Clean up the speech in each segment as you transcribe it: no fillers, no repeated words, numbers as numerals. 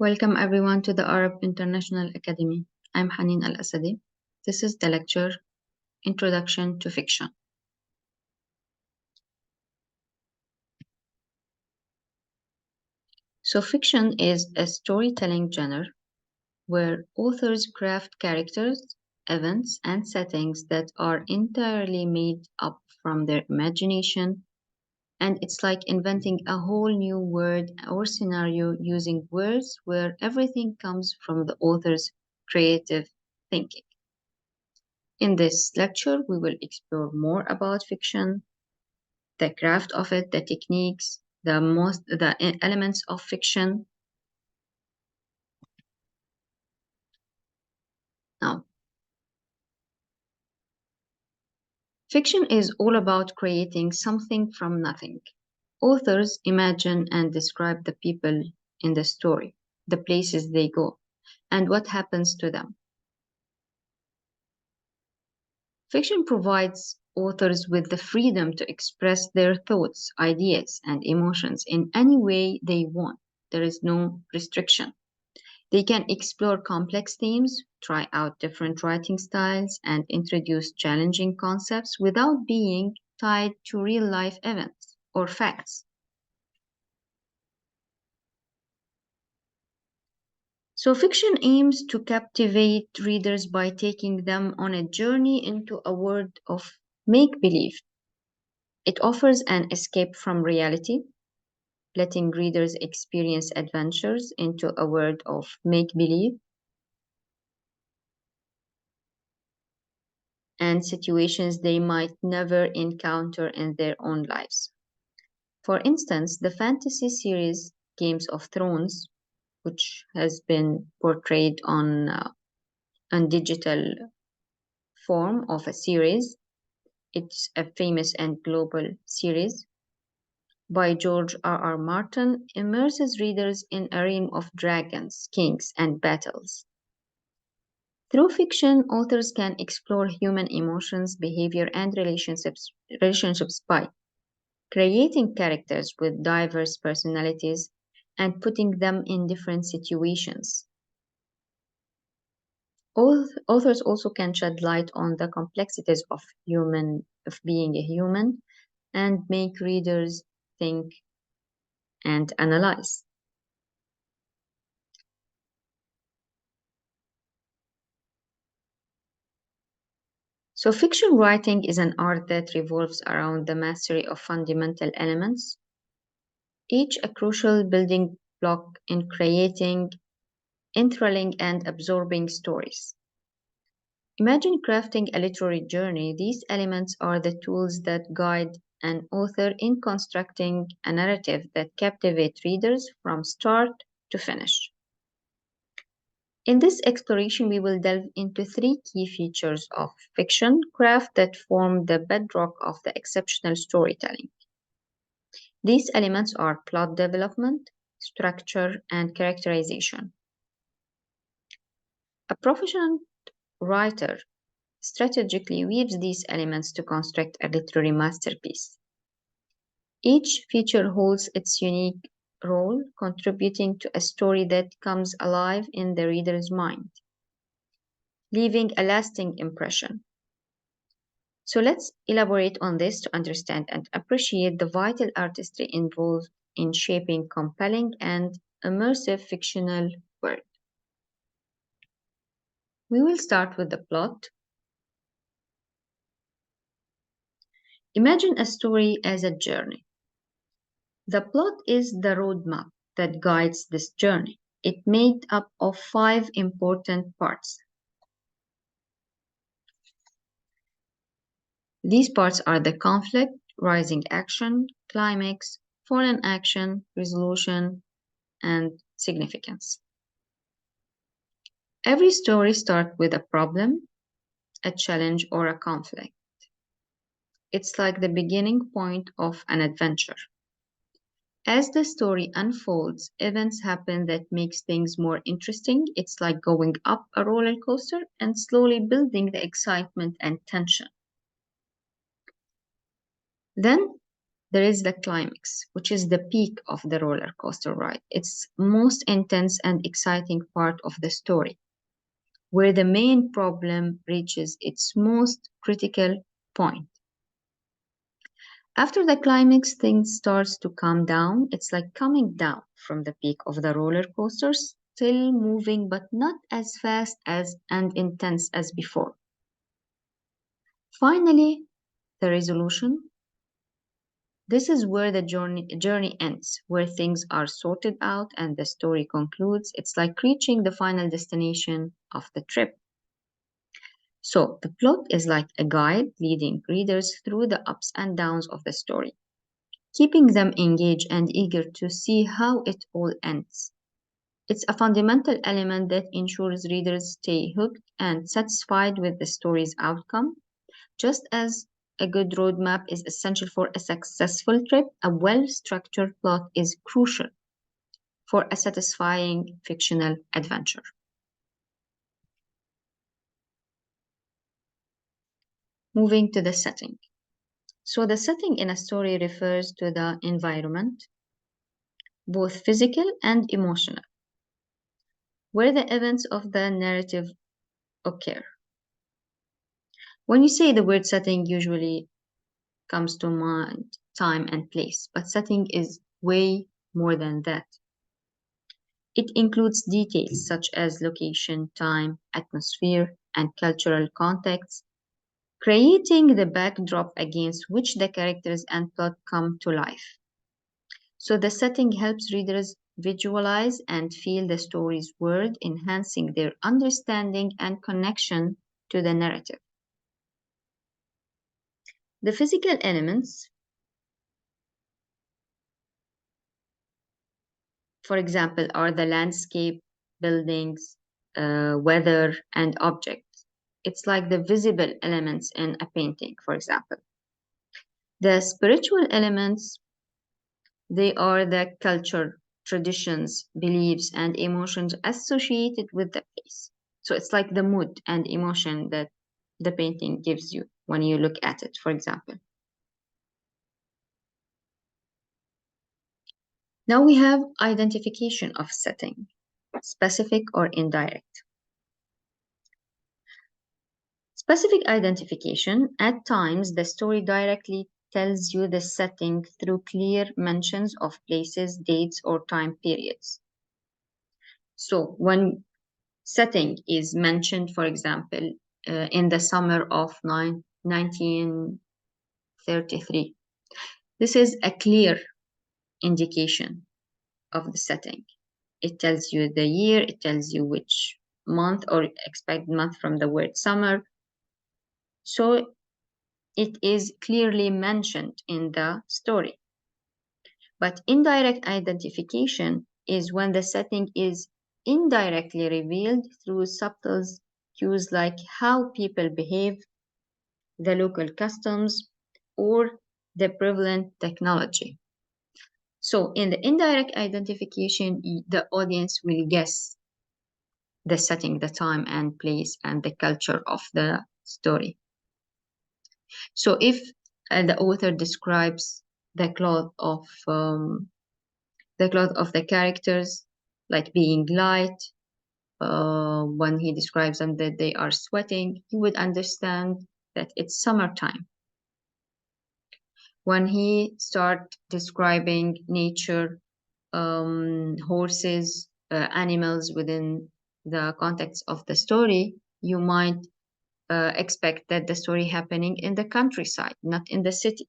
Welcome everyone to the Arab International Academy. I'm Hanin Al-Asadi. This is the lecture, Introduction to Fiction. So fiction is a storytelling genre where authors craft characters, events, and settings that are entirely made up from their imagination, and it's like inventing a whole new word or scenario using words where everything comes from the author's creative thinking. In this lecture, we will explore more about fiction, the craft of it, the techniques, the elements of fiction. Now, fiction is all about creating something from nothing. Authors imagine and describe the people in the story, the places they go, and what happens to them. Fiction provides authors with the freedom to express their thoughts, ideas, and emotions in any way they want. There is no restriction. They can explore complex themes, try out different writing styles, and introduce challenging concepts without being tied to real life events or facts. So, fiction aims to captivate readers by taking them on a journey into a world of make believe. It offers an escape from reality, letting readers experience adventures into a world of make believe and situations they might never encounter in their own lives. For instance, the fantasy series Games of Thrones, which has been portrayed on digital form of a series, it's a famous and global series by George R.R. Martin, immerses readers in a realm of dragons, kings, and battles. Through fiction, authors can explore human emotions, behavior, and relationships by creating characters with diverse personalities and putting them in different situations. Authors also can shed light on the complexities of being a human and make readers think and analyze. So fiction writing is an art that revolves around the mastery of fundamental elements, each a crucial building block in creating enthralling and absorbing stories. Imagine crafting a literary journey. These elements are the tools that guide an author in constructing a narrative that captivates readers from start to finish. In this exploration, we will delve into three key features of fiction craft that form the bedrock of the exceptional storytelling. These elements are plot development, structure, and characterization. A professional writer strategically weaves these elements to construct a literary masterpiece. Each feature holds its unique role, contributing to a story that comes alive in the reader's mind, leaving a lasting impression. So let's elaborate on this to understand and appreciate the vital artistry involved in shaping compelling and immersive fictional world. We will start with the plot. Imagine a story as a journey. The plot is the roadmap that guides this journey. It's made up of 5 important parts. These parts are the conflict, rising action, climax, fallen action, resolution, and significance. Every story starts with a problem, a challenge, or a conflict. It's like the beginning point of an adventure. As the story unfolds, events happen that makes things more interesting. It's like going up a roller coaster and slowly building the excitement and tension. Then there is the climax, which is the peak of the roller coaster ride. It's most intense and exciting part of the story, where the main problem reaches its most critical point. After the climax, things starts to calm down. It's like coming down from the peak of the roller coaster, still moving, but not as fast as and intense as before. Finally, the resolution. This is where the journey ends, where things are sorted out and the story concludes. It's like reaching the final destination of the trip. So, the plot is like a guide leading readers through the ups and downs of the story, keeping them engaged and eager to see how it all ends. It's a fundamental element that ensures readers stay hooked and satisfied with the story's outcome. Just as a good roadmap is essential for a successful trip, a well-structured plot is crucial for a satisfying fictional adventure. Moving to the setting. So the setting in a story refers to the environment, both physical and emotional, where the events of the narrative occur. When you say the word setting, usually comes to mind time and place, but setting is way more than that. It includes details such as location, time, atmosphere, and cultural context, creating the backdrop against which the characters and plot come to life. So the setting helps readers visualize and feel the story's world, enhancing their understanding and connection to the narrative. The physical elements, for example, are the landscape, buildings, weather, and objects. It's like the visible elements in a painting, for example. The spiritual elements, they are the culture, traditions, beliefs, and emotions associated with the place. So it's like the mood and emotion that the painting gives you when you look at it, for example. Now we have identification of setting, specific or indirect. Specific identification, at times the story directly tells you the setting through clear mentions of places, dates, or time periods. So when setting is mentioned, for example, in the summer of 1933, this is a clear indication of the setting. It tells you the year, it tells you which month or expected month from the word summer. So it is clearly mentioned in the story. But indirect identification is when the setting is indirectly revealed through subtle cues like how people behave, the local customs, or the prevalent technology. So in the indirect identification, the audience will guess the setting, the time and place, and the culture of the story. So if the author describes the cloth of the characters like being light, when he describes them that they are sweating, you would understand that it's summertime. When he starts describing nature, horses, animals within the context of the story, you might expect that the story happening in the countryside, not in the city.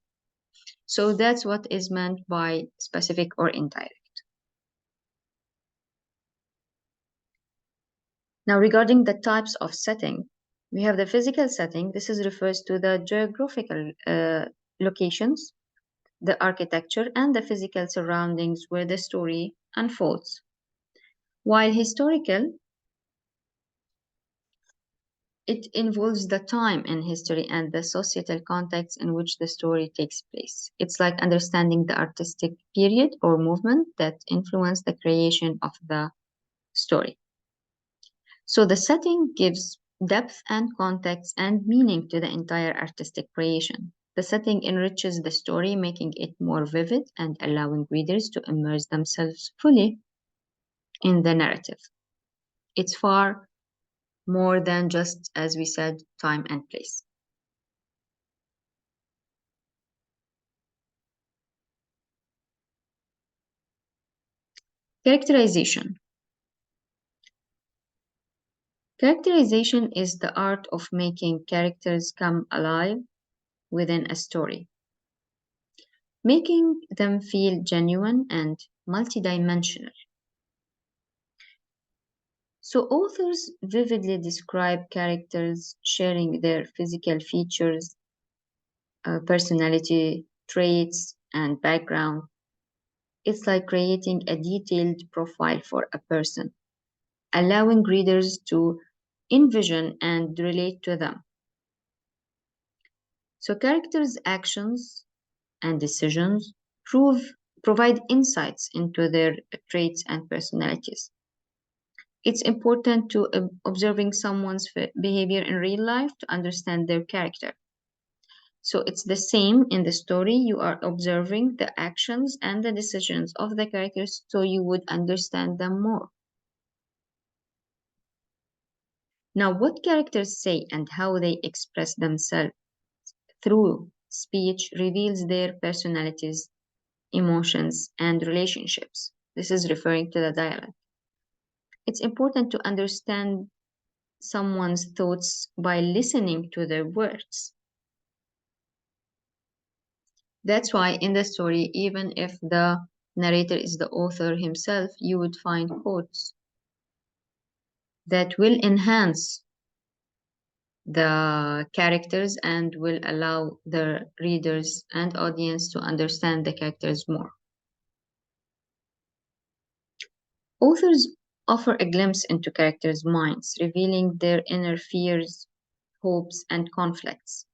So that's what is meant by specific or indirect. Now, regarding the types of setting, we have the physical setting. This refers to the geographical locations, the architecture, and the physical surroundings where the story unfolds. While historical, it involves the time in history and the societal context in which the story takes place. It's like understanding the artistic period or movement that influenced the creation of the story. So the setting gives depth and context and meaning to the entire artistic creation. The setting enriches the story, making it more vivid and allowing readers to immerse themselves fully in the narrative. It's far more than just, as we said, time and place. Characterization. Characterization is the art of making characters come alive within a story, making them feel genuine and multidimensional. So, authors vividly describe characters, sharing their physical features, personality traits, and background. It's like creating a detailed profile for a person, allowing readers to envision and relate to them. So, characters' actions and decisions provide insights into their traits and personalities. It's important to observing someone's behavior in real life to understand their character. So it's the same in the story. You are observing the actions and the decisions of the characters so you would understand them more. Now, what characters say and how they express themselves through speech reveals their personalities, emotions, and relationships. This is referring to the dialogue. It's important to understand someone's thoughts by listening to their words. That's why in the story, even if the narrator is the author himself, you would find quotes that will enhance the characters and will allow the readers and audience to understand the characters more. Authors offer a glimpse into characters' minds, revealing their inner fears, hopes, and conflicts.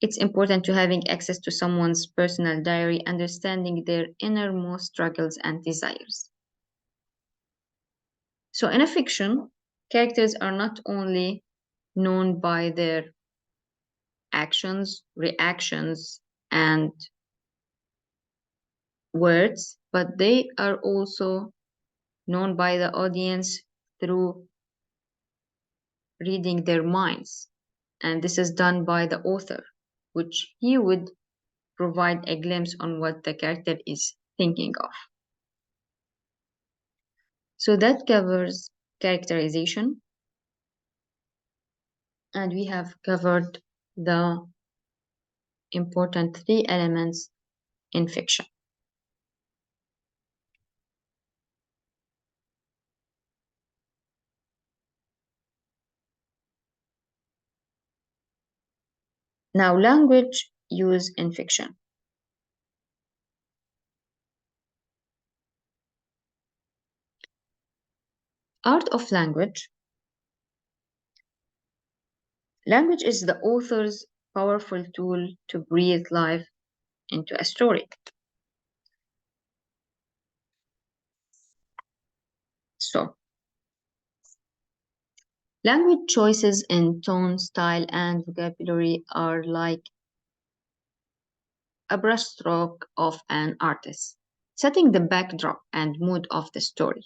It's important to having access to someone's personal diary, understanding their innermost struggles and desires. So, in a fiction, characters are not only known by their actions, reactions, and words, but they are also known by the audience through reading their minds. And this is done by the author, which he would provide a glimpse on what the character is thinking of. So that covers characterization, and we have covered the important three elements in fiction. Now, language use in fiction. Art of language. Language is the author's powerful tool to breathe life into a story. So, language choices in tone, style, and vocabulary are like a brushstroke of an artist, setting the backdrop and mood of the story.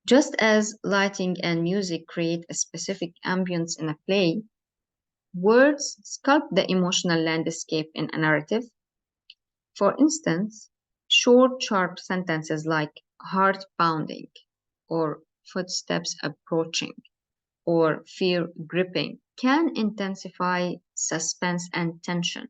Just as lighting and music create a specific ambience in a play, words sculpt the emotional landscape in a narrative. For instance, short, sharp sentences like heart pounding, or footsteps approaching, or fear gripping can intensify suspense and tension.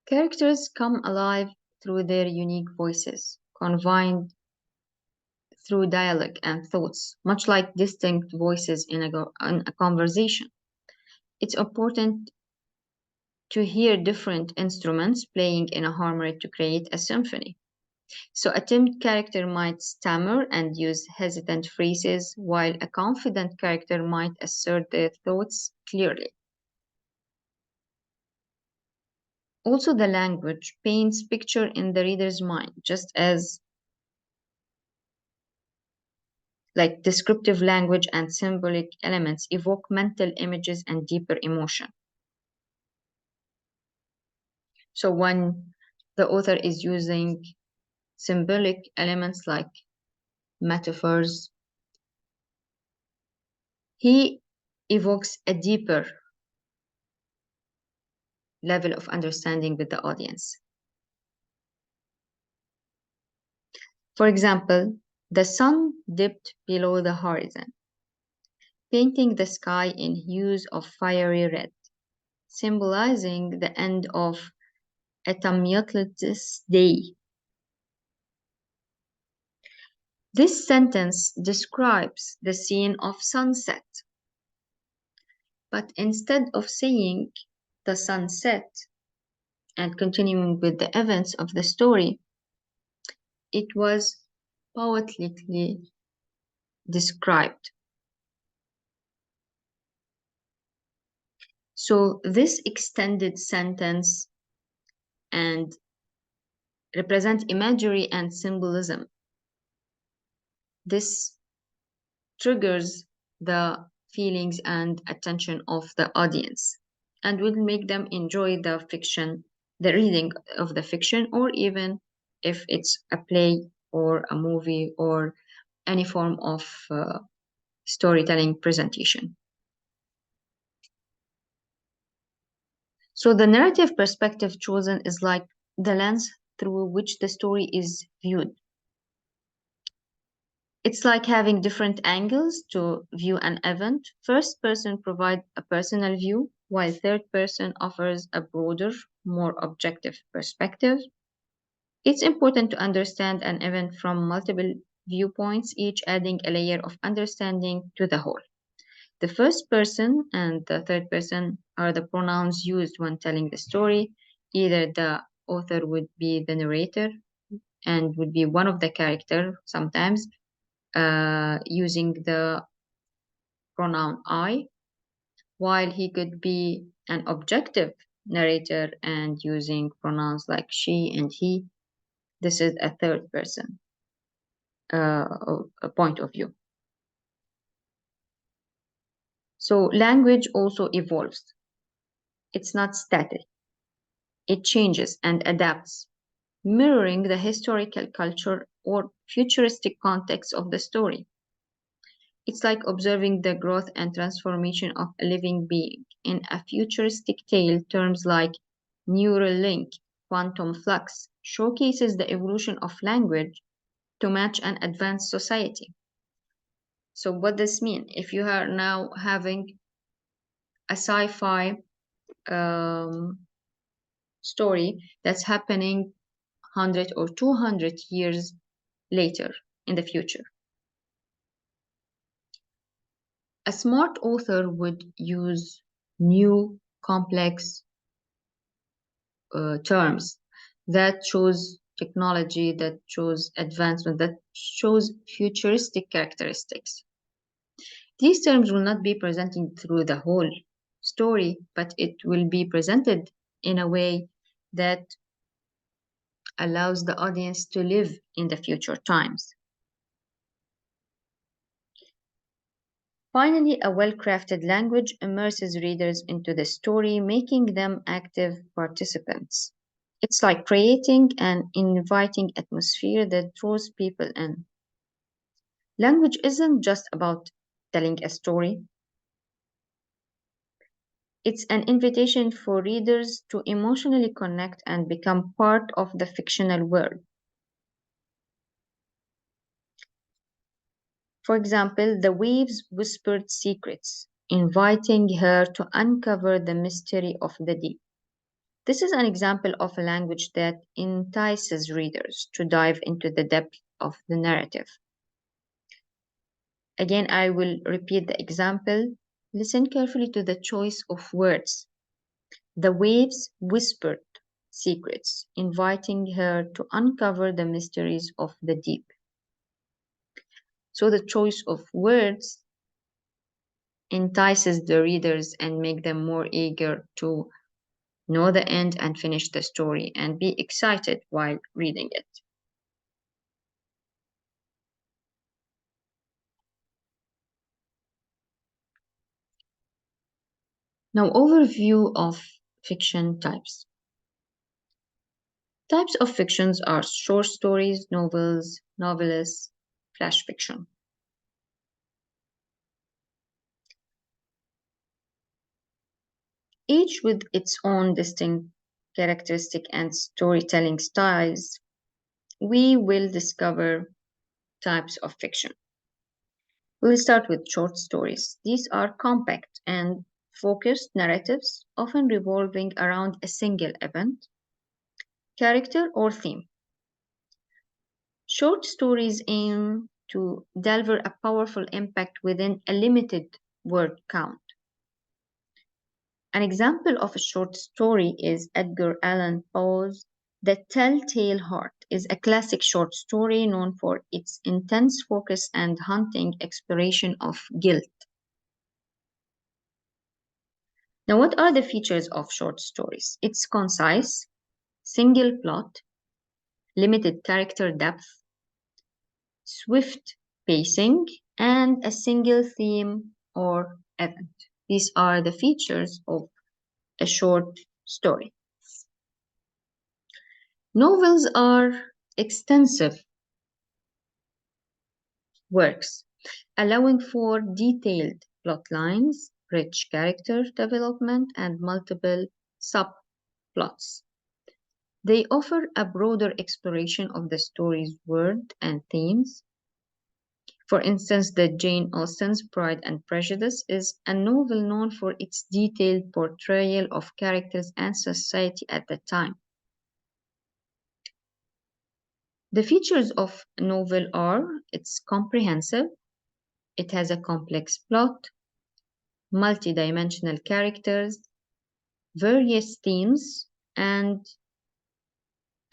Characters come alive through their unique voices, confined through dialogue and thoughts, much like distinct voices in a conversation. It's important to hear different instruments playing in a harmony to create a symphony. So a timid character might stammer and use hesitant phrases, while a confident character might assert their thoughts clearly. Also, the language paints picture in the reader's mind, just as like descriptive language and symbolic elements evoke mental images and deeper emotion. So when the author is using symbolic elements like metaphors, he evokes a deeper level of understanding with the audience. For example, the sun dipped below the horizon, painting the sky in hues of fiery red, symbolizing the end of a tumultuous day. This sentence describes the scene of sunset, but instead of saying the sunset and continuing with the events of the story, it was poetically described. So this extended sentence and represent imagery and symbolism. This triggers the feelings and attention of the audience and will make them enjoy the fiction, the reading of the fiction, or even if it's a play or a movie or any form of storytelling presentation. So the narrative perspective chosen is like the lens through which the story is viewed. It's like having different angles to view an event. First person provides a personal view, while third person offers a broader, more objective perspective. It's important to understand an event from multiple viewpoints, each adding a layer of understanding to the whole. The first person and the third person are the pronouns used when telling the story. Either the author would be the narrator and would be one of the characters sometimes, using the pronoun I, while he could be an objective narrator and using pronouns like she and he. This is a third person a point of view. So language also evolves. It's not static. It changes and adapts, mirroring the historical culture or futuristic context of the story. It's like observing the growth and transformation of a living being. In a futuristic tale, terms like neural link, quantum flux showcases the evolution of language to match an advanced society. So what does this mean? If you are now having a sci-fi story that's happening 100 or 200 years later in the future, a smart author would use new complex terms that shows technology, that shows advancement, that shows futuristic characteristics. These terms will not be presented through the whole story, but it will be presented in a way that allows the audience to live in the future times. Finally, a well-crafted language immerses readers into the story, making them active participants. It's like creating an inviting atmosphere that draws people in. Language isn't just about telling a story. It's an invitation for readers to emotionally connect and become part of the fictional world. For example, the waves whispered secrets, inviting her to uncover the mystery of the deep. This is an example of a language that entices readers to dive into the depth of the narrative. Again, I will repeat the example. Listen carefully to the choice of words. The waves whispered secrets, inviting her to uncover the mysteries of the deep. So the choice of words entices the readers and make them more eager to know the end and finish the story and be excited while reading it. Now, overview of fiction types. Types of fictions are short stories, novels, novelists, flash fiction. Each with its own distinct characteristic and storytelling styles, we will discover types of fiction. We'll start with short stories. These are compact and focused narratives, often revolving around a single event, character, or theme. Short stories aim to deliver a powerful impact within a limited word count. An example of a short story is Edgar Allan Poe's The Telltale Heart is a classic short story known for its intense focus and haunting exploration of guilt. Now, what are the features of short stories? It's concise, single plot, limited character depth, swift pacing, and a single theme or event. These are the features of a short story. Novels are extensive works, allowing for detailed plot lines, rich character development, and multiple subplots. They offer a broader exploration of the story's world and themes. For instance, the Jane Austen's Pride and Prejudice is a novel known for its detailed portrayal of characters and society at the time. The features of a novel are it's comprehensive, it has a complex plot, multidimensional characters, various themes, and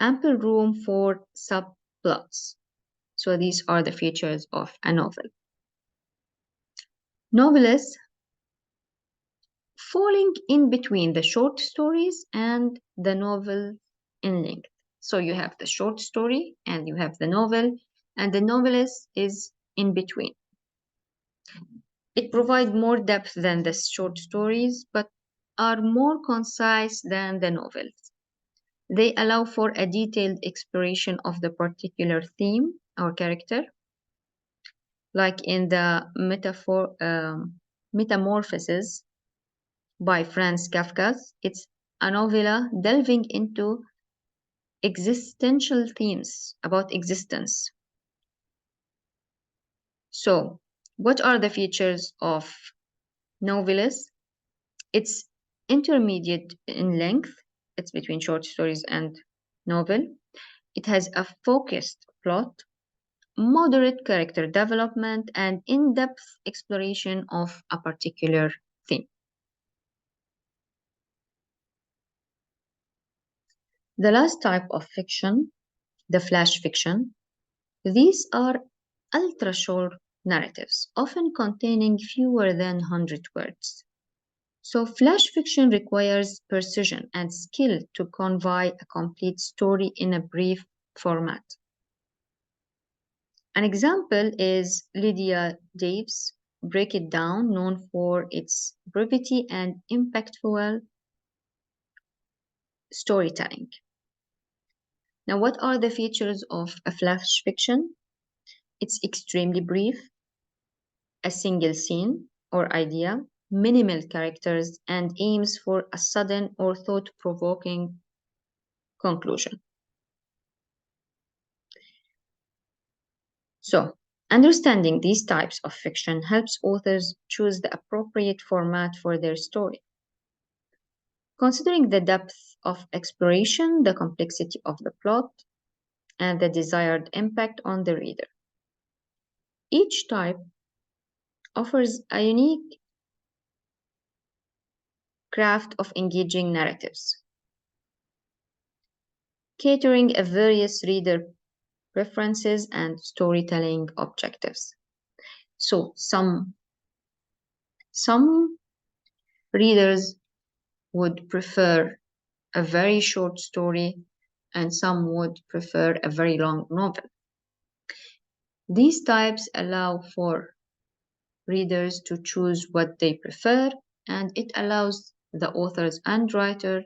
ample room for subplots. So these are the features of a novel. Novelists falling in between the short stories and the novel in length. So you have the short story and you have the novel, and the novelist is in between. It provides more depth than the short stories, but are more concise than the novels. They allow for a detailed exploration of the particular theme or character, like in the Metamorphoses by Franz Kafka. It's a novella delving into existential themes about existence. So, what are the features of novelists? It's intermediate in length, it's between short stories and novel. It has a focused plot, moderate character development, and in depth exploration of a particular theme. The last type of fiction, the flash fiction, these are ultra short narratives, often containing fewer than 100 words. So, flash fiction requires precision and skill to convey a complete story in a brief format. An example is Lydia Dave's Break It Down, known for its brevity and impactful storytelling. Now, what are the features of a flash fiction? It's extremely brief, a single scene or idea, minimal characters, and aims for a sudden or thought-provoking conclusion. So, understanding these types of fiction helps authors choose the appropriate format for their story. Considering the depth of exploration, the complexity of the plot, and the desired impact on the reader. Each type offers a unique craft of engaging narratives, catering a various reader preferences and storytelling objectives. So some readers would prefer a very short story and some would prefer a very long novel. These types allow for readers to choose what they prefer, and it allows the authors and writer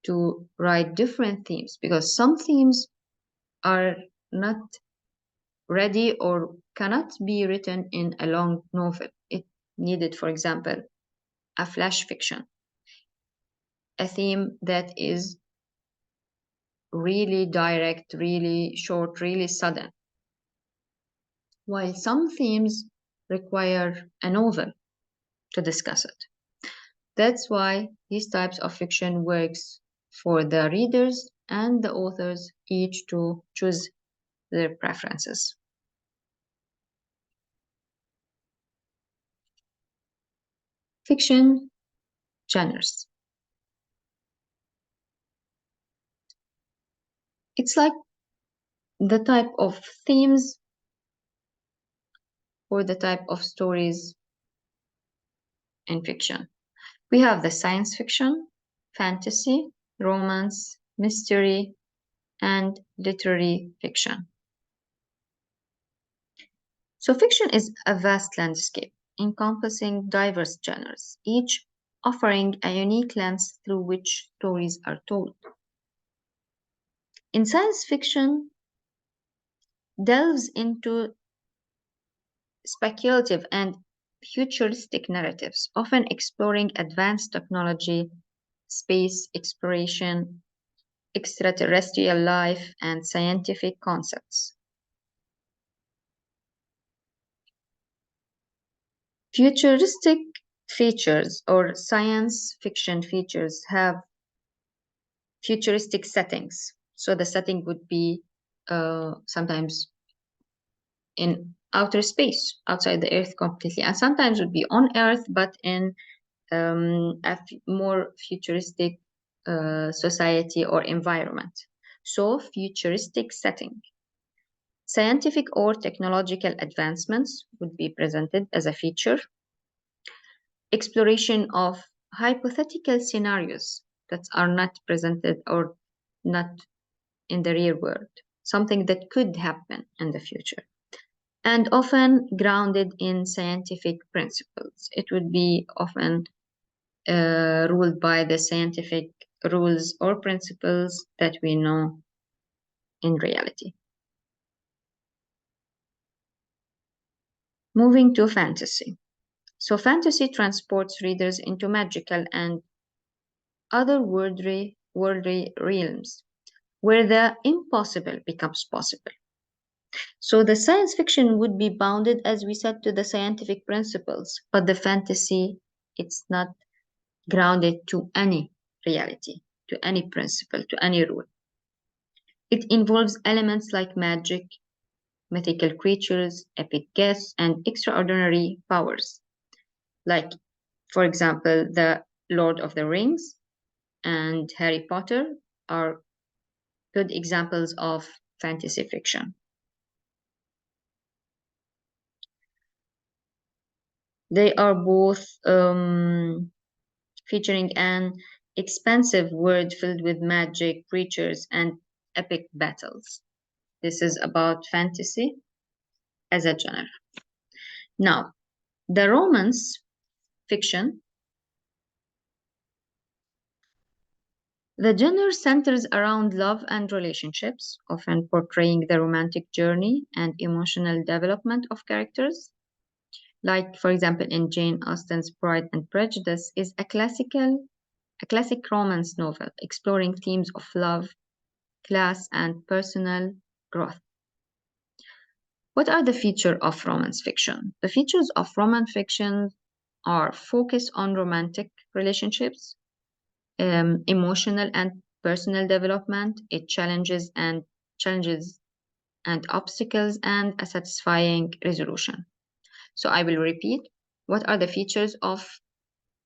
to write different themes, because some themes are not ready or cannot be written in a long novel. It needed, for example, a flash fiction, a theme that is really direct, really short, really sudden, while some themes require a novel to discuss it. That's why these types of fiction works for the readers and the authors each to choose their preferences. Fiction genres. It's like the type of themes or the type of stories in fiction. We have the science fiction, fantasy, romance, mystery, and literary fiction. So fiction is a vast landscape encompassing diverse genres, each offering a unique lens through which stories are told. In science fiction, delves into speculative and futuristic narratives, often exploring advanced technology, space exploration, extraterrestrial life, and scientific concepts. Futuristic features or science fiction features have futuristic settings. So the setting would be sometimes in outer space, outside the Earth completely, and sometimes would be on Earth, but in a more futuristic society or environment. So futuristic setting. Scientific or technological advancements would be presented as a feature. Exploration of hypothetical scenarios that are not presented or not in the real world, something that could happen in the future, and often grounded in scientific principles. It would be often ruled by the scientific rules or principles that we know in reality. Moving to fantasy. So fantasy transports readers into magical and otherworldly realms where the impossible becomes possible. So the science fiction would be bounded, as we said, to the scientific principles, but the fantasy, it's not grounded to any reality, to any principle, to any rule. It involves elements like magic, mythical creatures, epic gifts, and extraordinary powers. Like, for example, the Lord of the Rings and Harry Potter are good examples of fantasy fiction. They are both featuring an expansive world filled with magic, creatures, and epic battles. This is about fantasy as a genre. Now, the romance fiction, the genre centers around love and relationships, often portraying the romantic journey and emotional development of characters. Like, for example, in Jane Austen's Pride and Prejudice is a classic romance novel exploring themes of love, class, and personal growth. What are the features of romance fiction? The features of romance fiction are focus on romantic relationships, emotional and personal development. It challenges and obstacles and a satisfying resolution. So I will repeat. What are the features of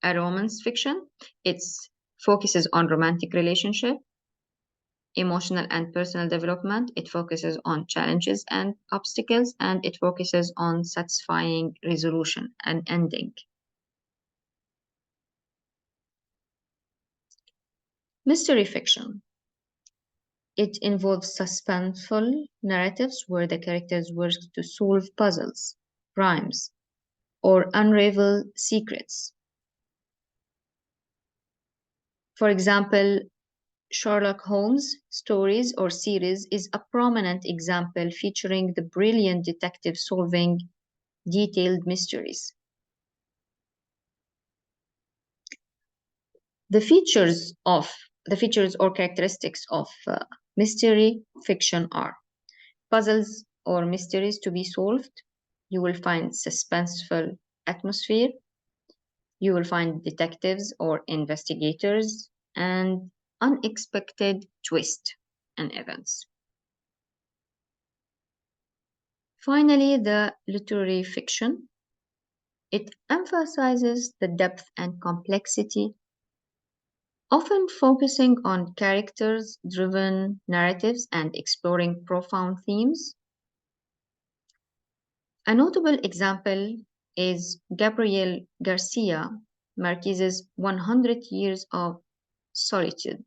a romance fiction? It focuses on romantic relationship, emotional and personal development. It focuses on challenges and obstacles, and it focuses on satisfying resolution and ending. Mystery fiction. It involves suspenseful narratives where the characters work to solve puzzles, crimes, or unravel secrets. For example, Sherlock Holmes stories or series is a prominent example featuring the brilliant detective solving detailed mysteries. The features or characteristics of mystery fiction are puzzles or mysteries to be solved. You will find suspenseful atmosphere. You will find detectives or investigators and unexpected twists and events. Finally, the literary fiction. It emphasizes the depth and complexity, often focusing on characters-driven narratives and exploring profound themes. A notable example is Gabriel Garcia Marquez's 100 Years of Solitude.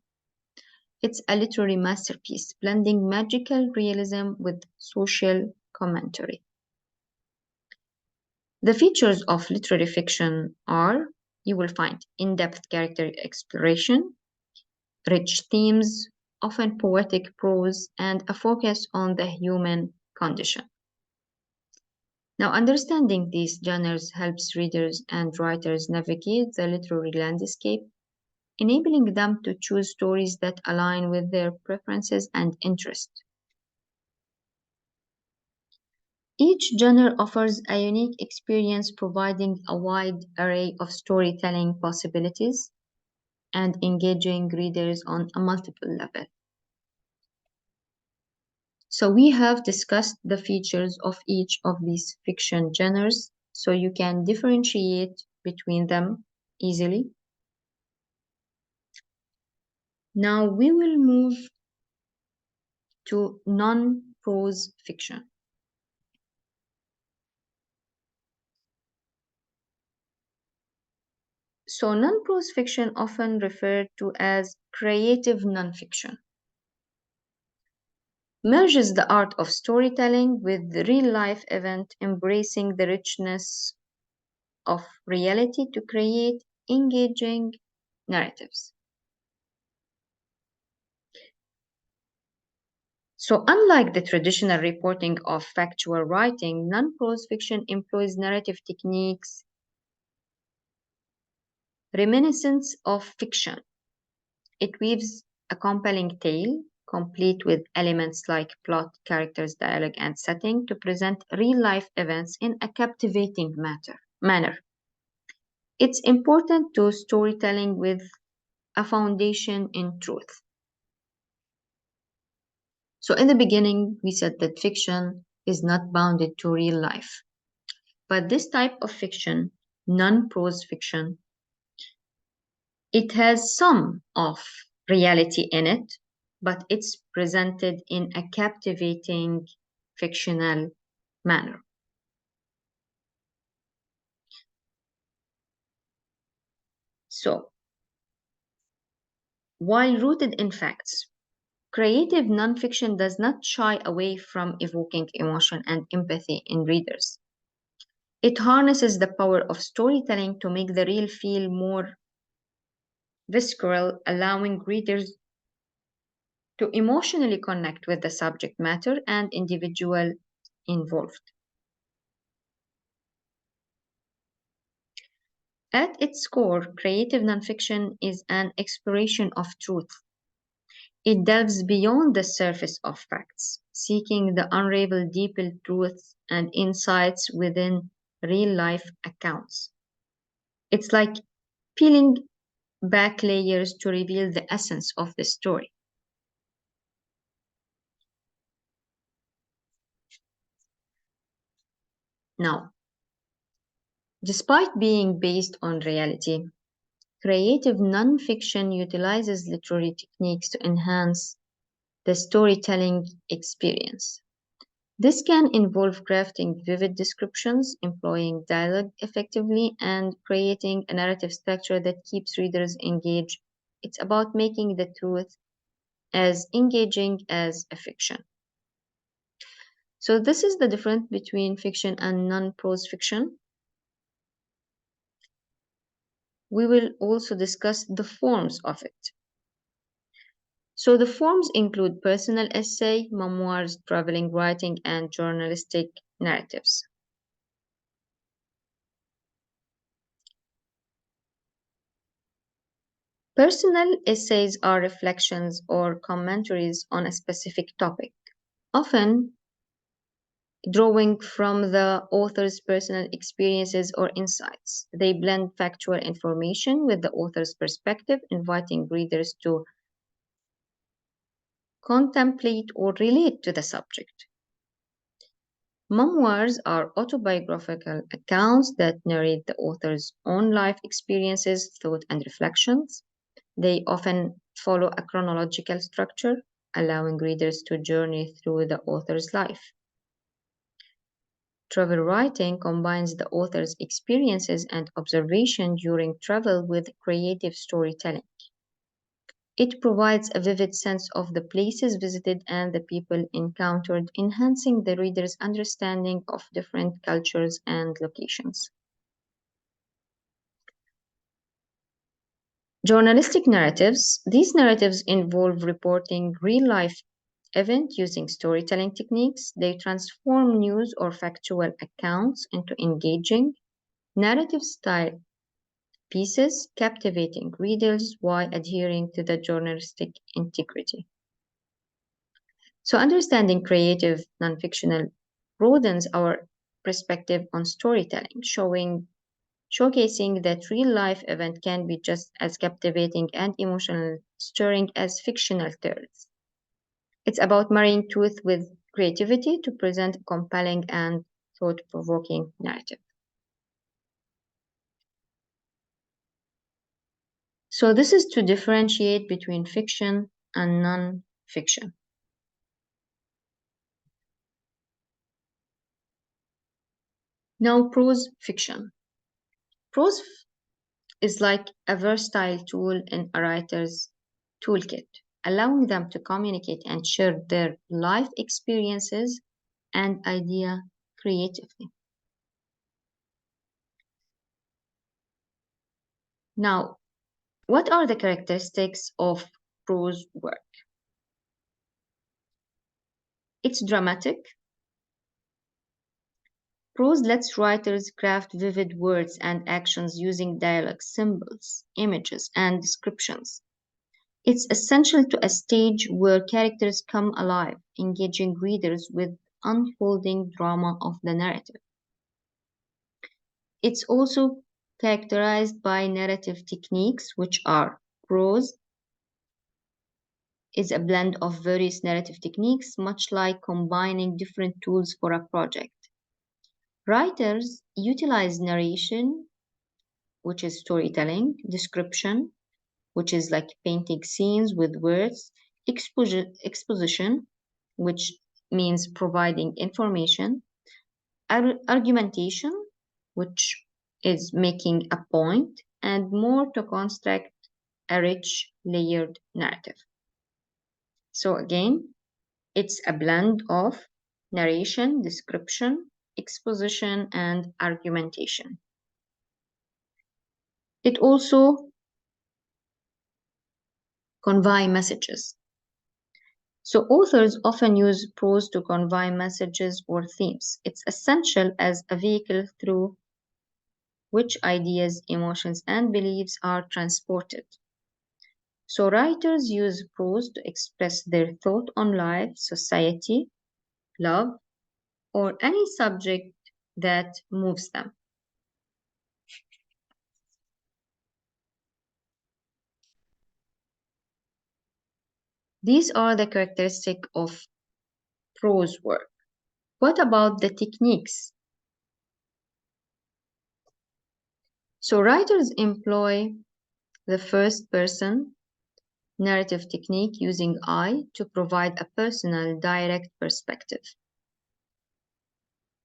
It's a literary masterpiece, blending magical realism with social commentary. The features of literary fiction are you will find in-depth character exploration, rich themes, often poetic prose, and a focus on the human condition. Now, understanding these genres helps readers and writers navigate the literary landscape, enabling them to choose stories that align with their preferences and interests. Each genre offers a unique experience, providing a wide array of storytelling possibilities and engaging readers on a multiple level. So we have discussed the features of each of these fiction genres so you can differentiate between them easily. Now we will move to non-prose fiction. So non-prose fiction, often referred to as creative nonfiction, merges the art of storytelling with the real-life event, embracing the richness of reality to create engaging narratives. So unlike the traditional reporting of factual writing, non-prose fiction employs narrative techniques reminiscent of fiction. It weaves a compelling tale, complete with elements like plot, characters, dialogue, and setting, to present real-life events in a captivating manner. It's important to storytelling with a foundation in truth. So in the beginning, we said that fiction is not bounded to real life. But this type of fiction, non-prose fiction, it has some of reality in it, but it's presented in a captivating fictional manner. So, while rooted in facts, creative nonfiction does not shy away from evoking emotion and empathy in readers. It harnesses the power of storytelling to make the real feel more visceral, allowing readers to emotionally connect with the subject matter and individual involved. At its core, creative nonfiction is an exploration of truth. It delves beyond the surface of facts, seeking the unravel deeper truths and insights within real life accounts. It's like peeling back layers to reveal the essence of the story. Now, despite being based on reality, creative nonfiction utilizes literary techniques to enhance the storytelling experience. This can involve crafting vivid descriptions, employing dialogue effectively, and creating a narrative structure that keeps readers engaged. It's about making the truth as engaging as a fiction. So this is the difference between fiction and non-prose fiction. we will also discuss the forms of it. So the forms include personal essay, memoirs, traveling writing, and journalistic narratives. Personal essays are reflections or commentaries on a specific topic, often drawing from the author's personal experiences or insights. They blend factual information with the author's perspective, inviting readers to contemplate or relate to the subject. Memoirs are autobiographical accounts that narrate the author's own life experiences, thoughts, and reflections. They often follow a chronological structure, allowing readers to journey through the author's life. Travel writing combines the author's experiences and observation during travel with creative storytelling. It provides a vivid sense of the places visited and the people encountered, enhancing the reader's understanding of different cultures and locations. Journalistic narratives. These narratives involve reporting real-life events using storytelling techniques. They transform news or factual accounts into engaging, narrative-style pieces, captivating readers while adhering to the journalistic integrity. So, understanding creative nonfictional broadens our perspective on storytelling, showcasing that real-life event can be just as captivating and emotional stirring as fictional tales. It's about marrying truth with creativity to present a compelling and thought-provoking narrative. So this is to differentiate between fiction and non-fiction. Now, prose fiction. Prose is like a versatile tool in a writer's toolkit, allowing them to communicate and share their life experiences and idea creatively. Now, what are the characteristics of prose work? It's dramatic. Prose lets writers craft vivid words and actions using dialogue, symbols, images, and descriptions. It's essential to a stage where characters come alive, engaging readers with unfolding drama of the narrative. It's also characterized by narrative techniques, which are prose is a blend of various narrative techniques, much like combining different tools for a project. Writers utilize narration, which is storytelling, description, which is like painting scenes with words, exposition, which means providing information, argumentation, which is making a point, and more to construct a rich, layered narrative. So again, it's a blend of narration, description, exposition, and argumentation. It also convey messages. So authors often use prose to convey messages or themes. It's essential as a vehicle through which ideas, emotions, and beliefs are transported. So writers use prose to express their thought on life, society, love, or any subject that moves them. These are the characteristics of prose work. What about the techniques? So writers employ the first person narrative technique using I to provide a personal, direct perspective.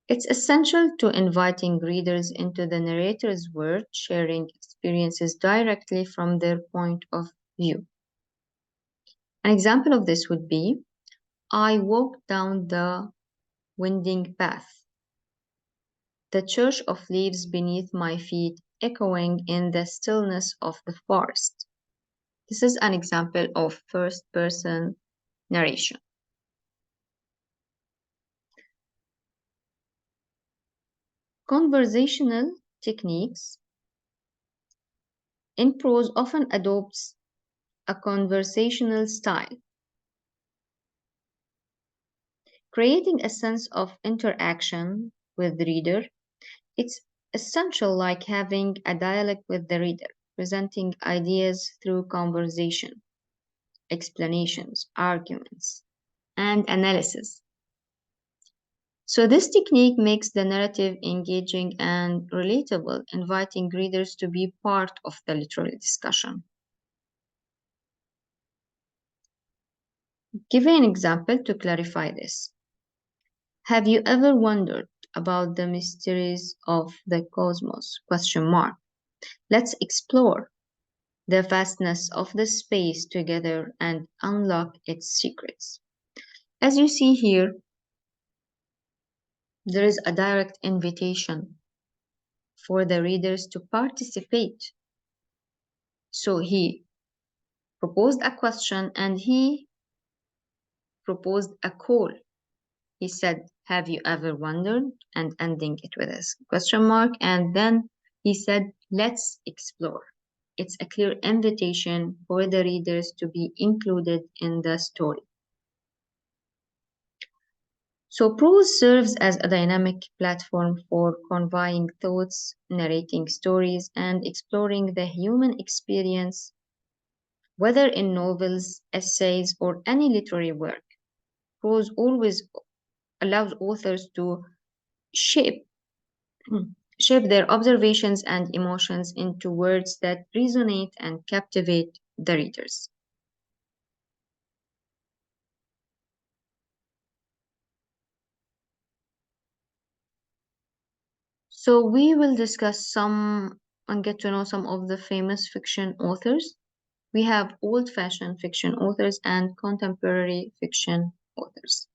It's essential to inviting readers into the narrator's world, sharing experiences directly from their point of view. An example of this would be, I walked down the winding path. The church of leaves beneath my feet echoing in the stillness of the forest. This is an example of first-person narration. Conversational techniques in prose often adopts a conversational style, creating a sense of interaction with the reader. It's essential, like having a dialogue with the reader, presenting ideas through conversation, explanations, arguments, and analysis. So this technique makes the narrative engaging and relatable, inviting readers to be part of the literary discussion. Give an example to clarify this. Have you ever wondered about the mysteries of the cosmos? Let's explore the vastness of the space together and unlock its secrets. As you see here, there is a direct invitation for the readers to participate. So he proposed a question and he proposed a call. He said, have you ever wondered? And ending it with a question mark. And then he said, let's explore. It's a clear invitation for the readers to be included in the story. So prose serves as a dynamic platform for conveying thoughts, narrating stories, and exploring the human experience, whether in novels, essays, or any literary work. Prose always allows authors to shape, shape their observations and emotions into words that resonate and captivate the readers. So we will discuss some and get to know some of the famous fiction authors. We have old-fashioned fiction authors and contemporary fiction authors.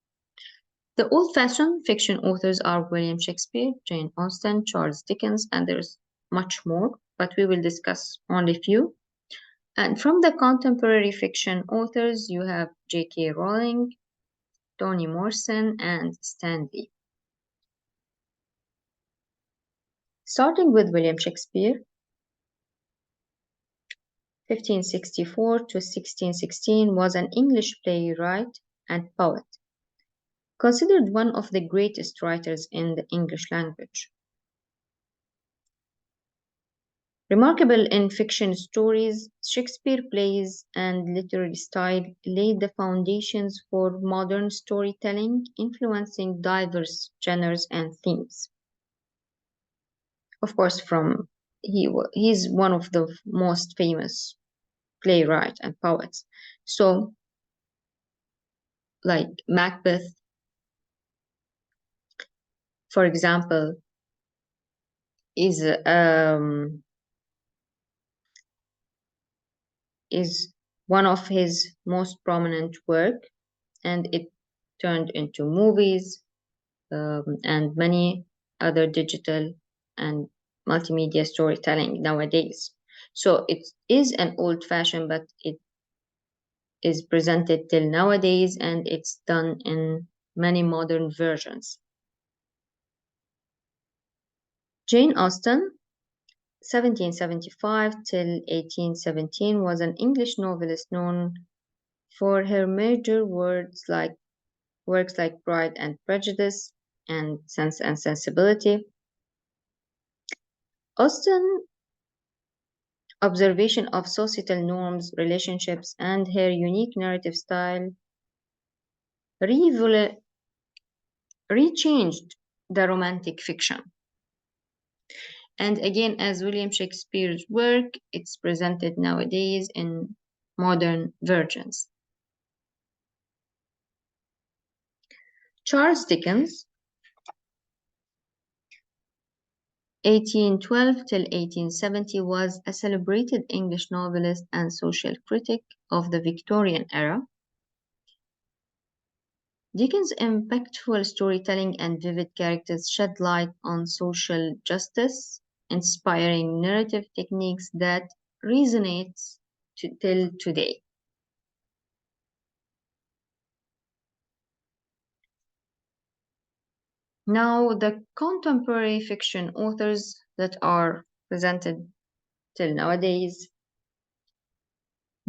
The old-fashioned fiction authors are William Shakespeare, Jane Austen, Charles Dickens, and there's much more, but we will discuss only a few. And from the contemporary fiction authors, you have J.K. Rowling, Toni Morrison, and Stan Lee. Starting with William Shakespeare, 1564 to 1616, was an English playwright and poet, considered one of the greatest writers in the English language. Remarkable in fiction stories, Shakespeare's plays and literary style laid the foundations for modern storytelling, influencing diverse genres and themes. Of course, he's one of the most famous playwright and poets. So, like Macbeth, for example, is one of his most prominent work, and it turned into movies and many other digital and multimedia storytelling nowadays. So it is an old-fashioned, but it is presented till nowadays, and it's done in many modern versions. Jane Austen, 1775 till 1817, was an English novelist known for her major works like Pride and Prejudice and Sense and Sensibility. Austen's observation of societal norms, relationships, and her unique narrative style rechanged the romantic fiction. And again, as William Shakespeare's work, it's presented nowadays in modern versions. Charles Dickens, 1812 till 1870, was a celebrated English novelist and social critic of the Victorian era. Dickens' impactful storytelling and vivid characters shed light on social justice, inspiring narrative techniques that resonates till today. Now, the contemporary fiction authors that are presented till nowadays.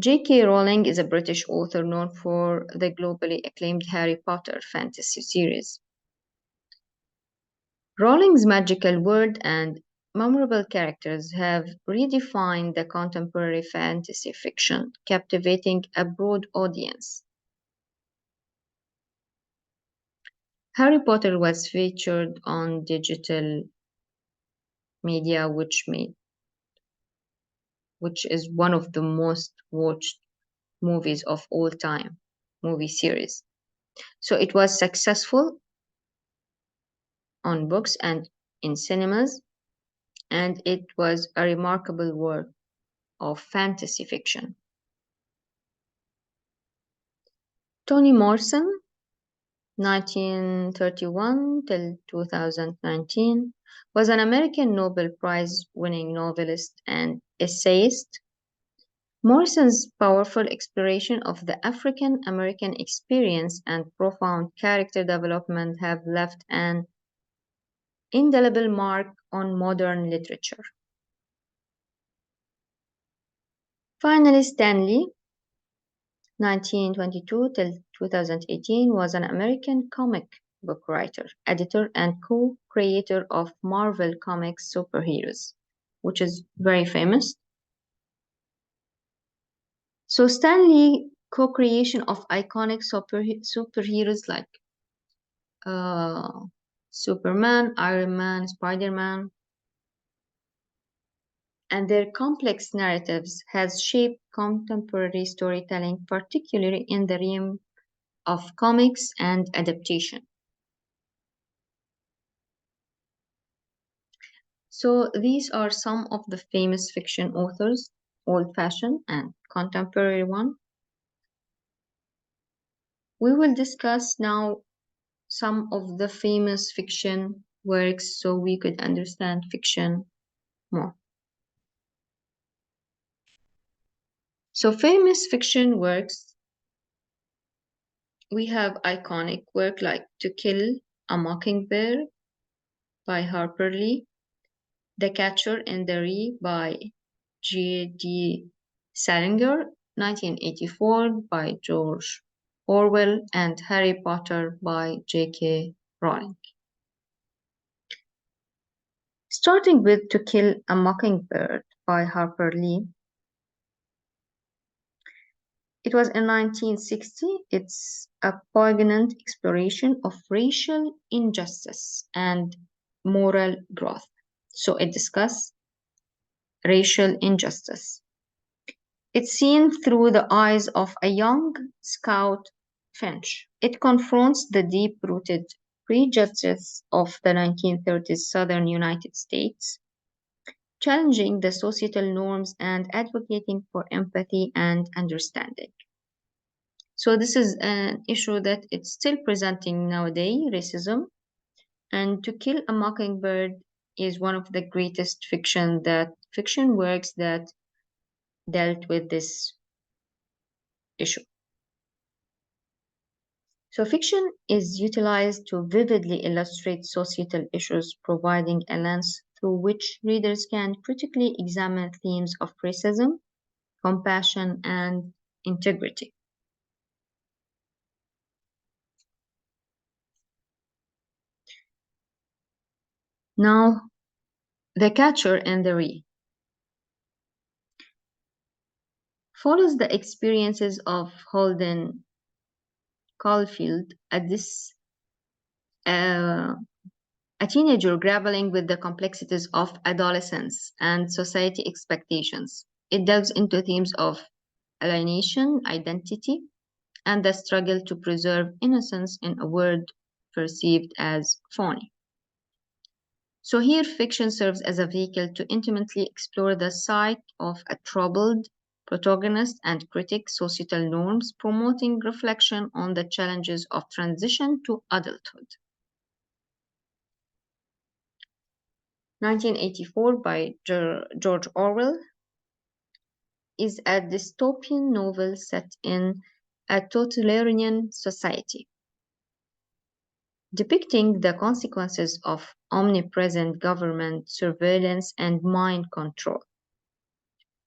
J.K. Rowling is a British author known for the globally acclaimed Harry Potter fantasy series. Rowling's magical world and memorable characters have redefined the contemporary fantasy fiction, captivating a broad audience. Harry Potter was featured on digital media, which is one of the most watched movies of all time, movie series. So it was successful on books and in cinemas, and it was a remarkable work of fantasy fiction. Toni Morrison, 1931 till 2019, was an American Nobel Prize-winning novelist and essayist. Morrison's powerful exploration of the African American experience and profound character development have left an indelible mark on modern literature. Finally, Stan Lee, 1922 till 2018, was an American comic book writer, editor, and co-creator of Marvel Comics superheroes, which is very famous. So Stan Lee co-creation of iconic superheroes like Superman, Iron Man, Spider-Man, and their complex narratives has shaped contemporary storytelling, particularly in the realm of comics and adaptation. So these are some of the famous fiction authors, old-fashioned and contemporary one. We will discuss now some of the famous fiction works so we could understand fiction more. So famous fiction works, we have iconic work like To Kill a Mockingbird by Harper Lee, The Catcher in the Rye by J.D. Salinger, 1984 by George Orwell, and Harry Potter by J.K. Rowling. Starting with To Kill a Mockingbird by Harper Lee. It was in 1960. It's a poignant exploration of racial injustice and moral growth. So it discusses racial injustice. It's seen through the eyes of a young Scout Finch. It confronts the deep-rooted prejudices of the 1930s Southern United States, challenging the societal norms and advocating for empathy and understanding. So this is an issue that it's still presenting nowadays, racism. And To Kill a Mockingbird is one of the greatest fiction works that dealt with this issue. So fiction is utilized to vividly illustrate societal issues, providing a lens through which readers can critically examine themes of racism, compassion, and integrity. Now, The Catcher in the Rye follows the experiences of Holden Caulfield, a teenager grappling with the complexities of adolescence and society expectations. It delves into themes of alienation, identity, and the struggle to preserve innocence in a world perceived as phony. So here fiction serves as a vehicle to intimately explore the psyche of a troubled protagonist and critique societal norms, promoting reflection on the challenges of transition to adulthood. 1984 by George Orwell is a dystopian novel set in a totalitarian society, depicting the consequences of omnipresent government surveillance and mind control.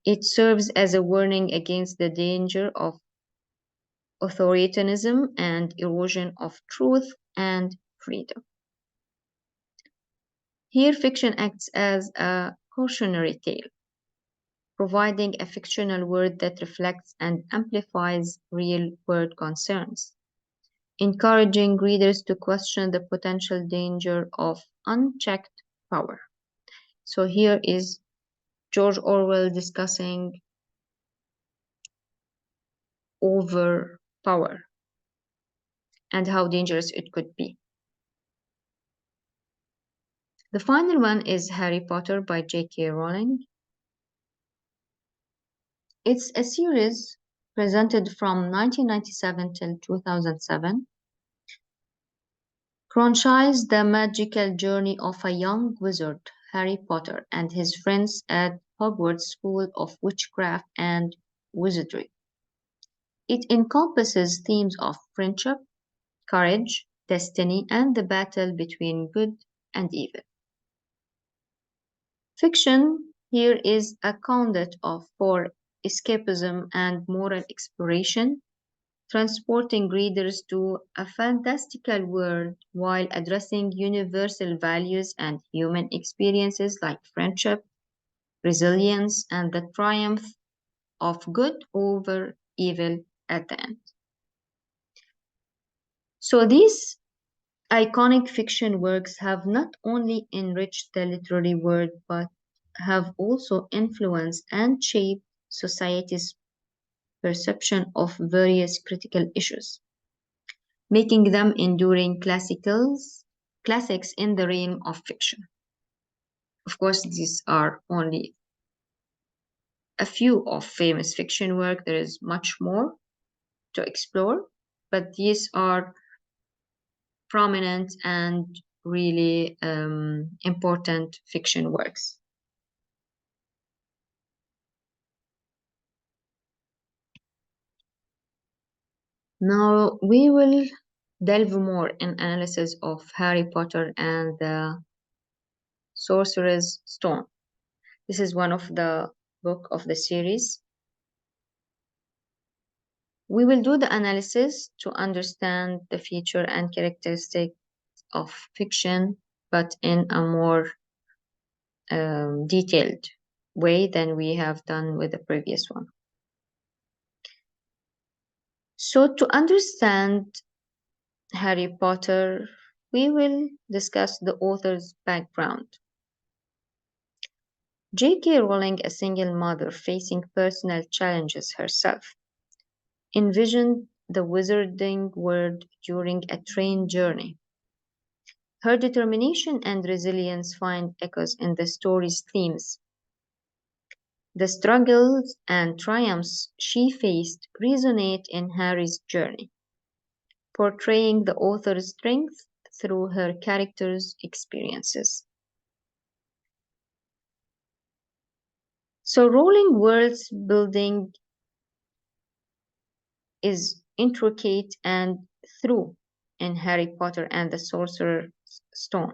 It serves as a warning against the danger of authoritarianism and erosion of truth and freedom. Here, fiction acts as a cautionary tale, providing a fictional world that reflects and amplifies real-world concerns, encouraging readers to question the potential danger of unchecked power. So here is George Orwell discussing over power and how dangerous it could be. The final one is Harry Potter by J.K. Rowling. It's a series presented from 1997 till 2007, chronicles the magical journey of a young wizard, Harry Potter, and his friends at Hogwarts School of Witchcraft and Wizardry. It encompasses themes of friendship, courage, destiny, and the battle between good and evil. Fiction here is a conduit for escapism and moral exploration, transporting readers to a fantastical world while addressing universal values and human experiences like friendship, resilience, and the triumph of good over evil at the end. So these iconic fiction works have not only enriched the literary world but have also influenced and shaped society's perception of various critical issues, making them enduring classics in the realm of fiction. Of course, these are only a few of famous fiction work. There is much more to explore, but these are prominent and really important fiction works. Now we will delve more in analysis of Harry Potter and the Sorcerer's Stone. This is one of the book of the series. We will do the analysis to understand the feature and characteristics of fiction, but in a more detailed way than we have done with the previous one. So to understand Harry Potter, we will discuss the author's background. J.K. Rowling, a single mother facing personal challenges herself, envisioned the wizarding world during a train journey. Her determination and resilience find echoes in the story's themes. The struggles and triumphs she faced resonate in Harry's journey, portraying the author's strength through her character's experiences. So Rowling world's building is intricate and through in Harry Potter and the Sorcerer's Stone.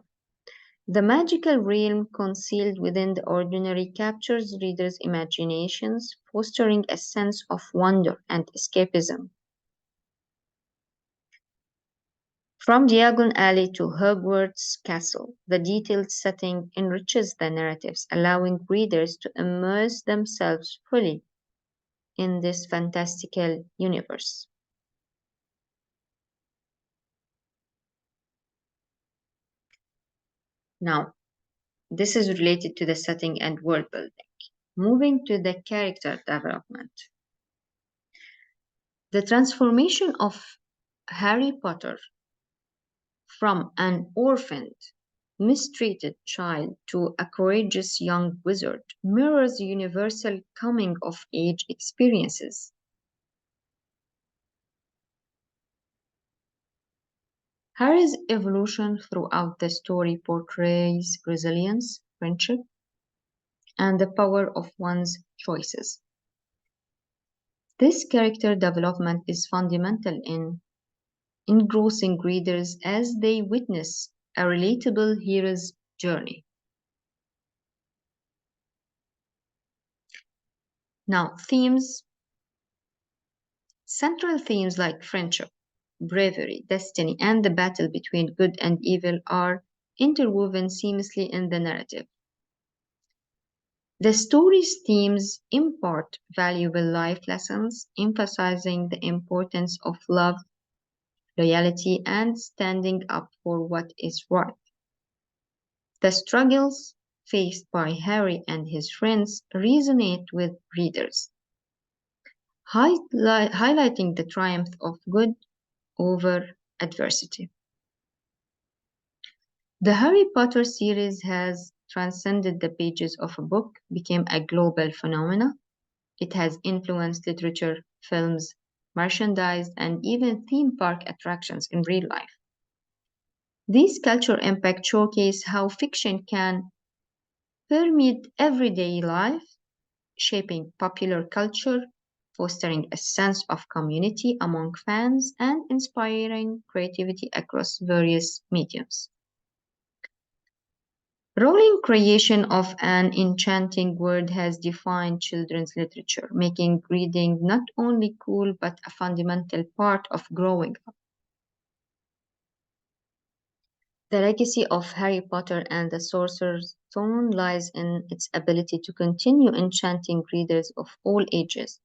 The magical realm concealed within the ordinary captures readers' imaginations, fostering a sense of wonder and escapism. From Diagon Alley to Hogwarts Castle, the detailed setting enriches the narratives, allowing readers to immerse themselves fully in this fantastical universe. Now, this is related to the setting and world building. Moving to the character development. The transformation of Harry Potter from an orphaned, mistreated child to a courageous young wizard mirrors universal coming of age experiences. Harry's evolution throughout the story portrays resilience, friendship, and the power of one's choices. This character development is fundamental in engrossing readers as they witness a relatable hero's journey. Now, themes. Central themes like friendship, bravery, destiny, and the battle between good and evil are interwoven seamlessly in the narrative. The story's themes impart valuable life lessons, emphasizing the importance of love, loyalty, and standing up for what is right. The struggles faced by Harry and his friends resonate with readers, highlighting the triumph of good over adversity. The Harry Potter series has transcended the pages of a book, became a global phenomenon. It has influenced literature, films, merchandise, and even theme park attractions in real life. These cultural impacts showcase how fiction can permeate everyday life, shaping popular culture, fostering a sense of community among fans, and inspiring creativity across various mediums. Rowling's creation of an enchanting world has defined children's literature, making reading not only cool but a fundamental part of growing up. The legacy of Harry Potter and the Sorcerer's Stone lies in its ability to continue enchanting readers of all ages,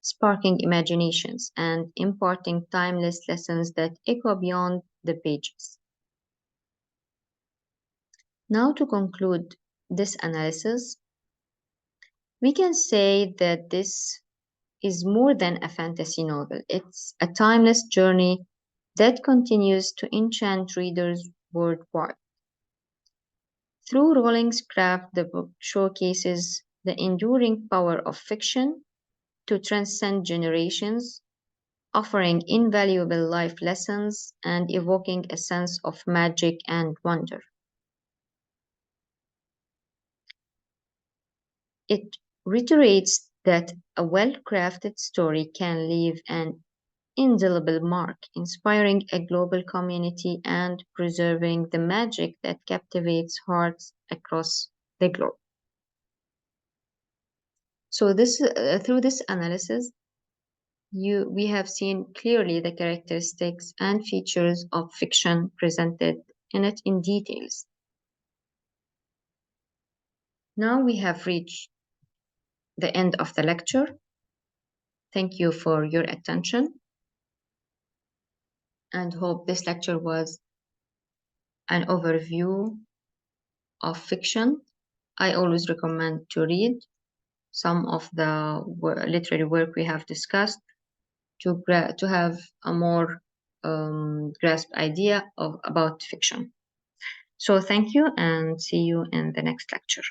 sparking imaginations and imparting timeless lessons that echo beyond the pages. Now, to conclude this analysis, we can say that this is more than a fantasy novel. It's a timeless journey that continues to enchant readers worldwide. Through Rowling's craft, the book showcases the enduring power of fiction to transcend generations, offering invaluable life lessons and evoking a sense of magic and wonder. It reiterates that a well-crafted story can leave an indelible mark, inspiring a global community and preserving the magic that captivates hearts across the globe. So through this analysis, we have seen clearly the characteristics and features of fiction presented in it in details. Now we have reached the end of the lecture. Thank you for your attention and hope this lecture was an overview of fiction. I always recommend to read some of the literary work we have discussed to have a more grasped idea about fiction. So thank you and see you in the next lecture.